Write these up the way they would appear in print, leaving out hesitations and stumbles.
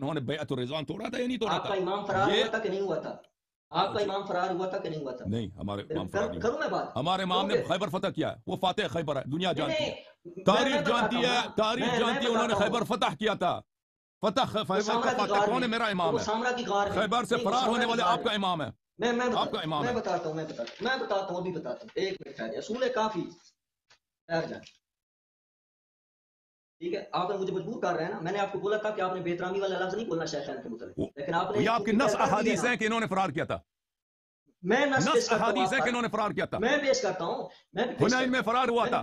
उन्होंने बैअत रिज़वान तोड़ा था या नहीं तोड़ा था? आपका इमाम फरार हुआ था कि नहीं हुआ था? आपका इमाम फरार हुआ था कि नहीं हुआ था? नहीं, हमारे इमाम फरार नहीं करूं मैं बात? हमारे इमाम ने खैबर फतह किया है, वो फातेह खैबर है, दुनिया जानती है, नहीं, तारीख मैं जानती है, तारीख जानती है, उन्होंने खैबर फतह किया था। फतह खैबर का फातेह कौन है? मेरा इमाम है। सामरा की गार में खैबर से फरार होने वाले आपका इमाम है। आपका इमाम है। मैं बताता हूँ अभी बताता हूँ। एक मिनट ठहरिए। सूले काफी ठहर जाए, ठीक है? आपने मुझे मजबूर कर रहे हैं ना। मैंने आपको बोला था कि आपने बेहतरामी वाला लफ्ज नहीं बोलना शेखैन के मुतालिक, लेकिन आपने ये आपकी नस अहादीस है कि इन्होंने फरार किया था। मैं नस अहादीस है कि इन्होंने फरार किया था। मैं पेश करता हूँ। हुनैन में फरार हुआ था,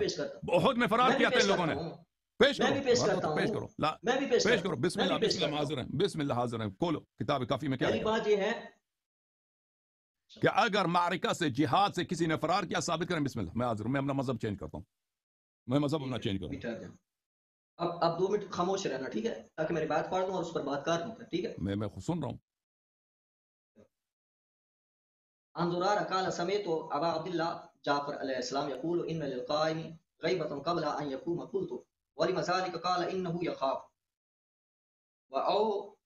उहुद में फरार किया था इन लोगों ने। पेश करो, पेश करो, मैं भी पेश करो। बिस्मिल्लाह, बिस्मिल्लाह हाजिर हैं, बिस्मिल्लाह हाजिर हैं। खोलो किताब काफी में। क्या पहली बात ये है कि अगर मारिका से, जिहाद से किसी ने फरार किया, साबित करें। बिस्मिल्लाह, मैं हाजिर हूं। मैं अपना मजहब चेंज करता हूं, मैं मजहब अपना चेंज करूं। अब 2 मिनट खामोश रहना, ठीक है? ताकि मेरी बात पढ़ दूं और उस पर बात कर दूं, ठीक है? मैं सुन रहा हूं। अंजुरार काल समेत अबा अब्दुल्ला जाफर अलैहिस्सलाम यकूल इन्न लिल क़ाइम गैबतन क़ब्ल अन यक़ूम क़ुल्तु व लिमज़ालिक क़ाल इन्नहु यख़ाफ व औ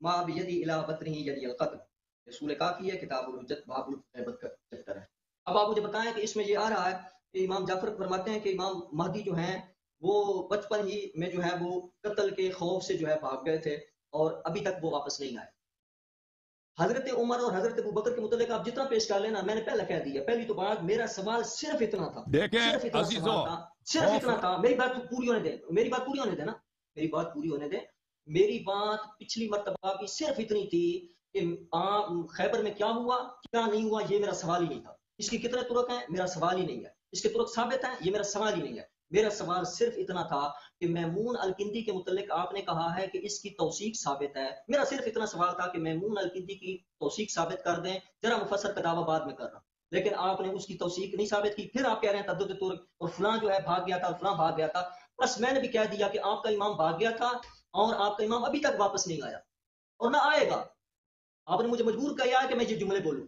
मा बियदी इला बतनिही यदी अलक़त्ल। रसूल काफी है, किताबुल हुज्जत बाबुल गैबत का चैप्टर है। अब आप मुझे बताएं कि इसमें ये आ रहा है कि इमाम जाफर फरमाते हैं कि इमाम महदी जो हैं वो बचपन ही में जो है वो कत्ल के खौफ से जो है भाग गए थे और अभी तक वो वापस नहीं आए। हजरत उमर और हजरत अबू बकर के मुतालिक आप जितना पेश कर लेना, मैंने पहले कह दिया। पहली तो बात, मेरा सवाल सिर्फ इतना था, सिर्फ इतना सवाल था, सिर्फ इतना था। मेरी बात पूरी होने दे, मेरी बात पूरी होने दे ना, मेरी बात पूरी होने दे। मेरी बात पिछली मर्तबा भी सिर्फ इतनी थी कि खैबर में क्या हुआ क्या नहीं हुआ, ये मेरा सवाल ही नहीं था। इसकी कितने तुरक हैं, मेरा सवाल ही नहीं है। इसके तुरक साबित हैं, ये मेरा सवाल ही नहीं है। मेरा सवाल सिर्फ इतना था कि मैमून अल-किंदी के मुतल्लिक आपने कहा है कि इसकी तौसीक साबित है। मेरा सिर्फ इतना सवाल था कि मैमून अल-किंदी की तौसीक साबित कर दें, जरा मुफस्सर का दावा बाद में कर रहा, लेकिन आपने उसकी तौसीक नहीं साबित की। फिर आप कह रहे हैं तद्दुद तुर्क और फलां जो है भाग गया था और फलां भाग गया था। बस मैंने भी कह दिया कि आपका इमाम भाग गया था और आपका इमाम अभी तक वापस नहीं आया और ना आएगा। आपने मुझे मजबूर किया है कि मैं ये जुमले बोलूं।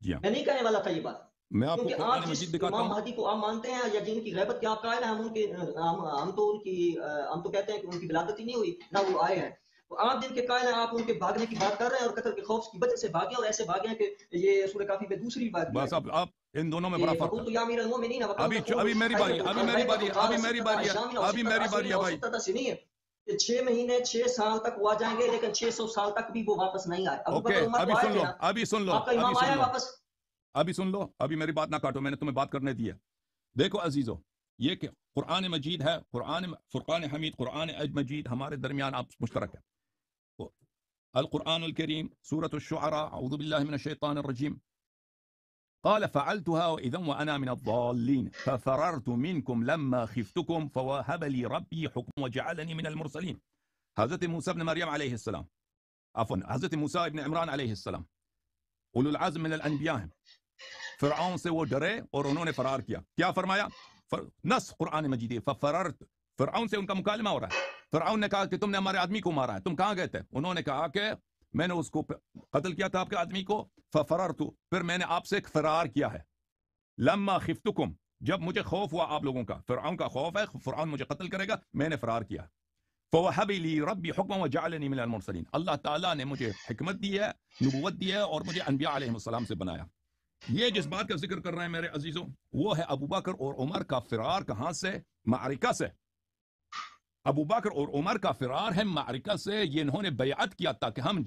मैं नहीं कहने वाला था ये बात, मैं आपको क्योंकि आप जिस इमाम महदी को आप मानते हैं या जिनकी गैबत के आप कायल हैं, हम तो कहते हैं कि उनकी विलादत ही नहीं हुई ना वो आए हैं। तो आप जिनके कायल हैं, आप उनके भागने की बात कर रहे हैं और कत्ल के खौफ की वजह से भागे और ऐसे भागे हैं कि ये सूरह काफी में दूसरी बात। बस आप इन दोनों में बड़ा फर्क है। तो या अमीर अल-मोमिनीन अभी मेरी बारी है भाई। नहीं है 6 महीने 6 साल तक वो आ जाएंगे, लेकिन 600 साल तक भी वो वापस नहीं आए। अभी सुन लो, आपका इमाम आया वापस। अभी सुन लो, अभी मेरी बात ना काटो, मैंने तुम्हें बात करने दी है। देखो अजीजों, ये कि कुरान मजीद है, फुरकान हमीद, कुरान मजीद हमारे दरमियान आप मुश्तरक है। अल कुरानुल करीम सूरत अश-शुअरा अऊज़ु बिल्लाहि मिनश शैतानिर रजीम قال فعلتها وإذا وأنا من الضالين ففررت منكم لما خفتكم فوهب لي ربي حكما وجعلني من المرسلين. حضرت موسى ابن مريم عليه السلام، عفوا حضرت موسى ابن عمران عليه السلام، उलुल आज़्म मिनल अन्बिया हैं। फ़िरऔन से वो डरे और उन्होंने फरार किया। क्या फरमाया? नस कुरान मजीद है। फररत, फ़िरऔन से उनका मुकालमा हो रहा है। फ़िरऔन ने कहा कि तुमने हमारे आदमी को मारा है, तुम कहाँ गए थे? उन्होंने कहा कि मैंने उसको कत्ल किया था, आपके आदमी को। फररतु, फिर मैंने आपसे एक फरार किया है। लम्मा खिफ्तुकुम, जब मुझे खौफ हुआ आप लोगों का, फ़िरऔन का खौफ है, फ़िरऔन मुझे कत्ल करेगा, मैंने फरार किया। फ़वहब ली रब्बी हुक्मन वजअलनी मिनल मुरसलीन, अल्लाह ताला ने मुझे हिकमत दी है, नबुव्वत दी है और मुझे अनबिया अलैहिस्सलाम से बनाया। ये जिस बात का जिक्र कर रहे हैं मेरे अजीजों, वो है अबू बकर और उमर का फिरार। कहां से? मारिका से। अबू बकर और उमर का फिरार है मारिका से। ये इन्होंने बैअत किया था कि हम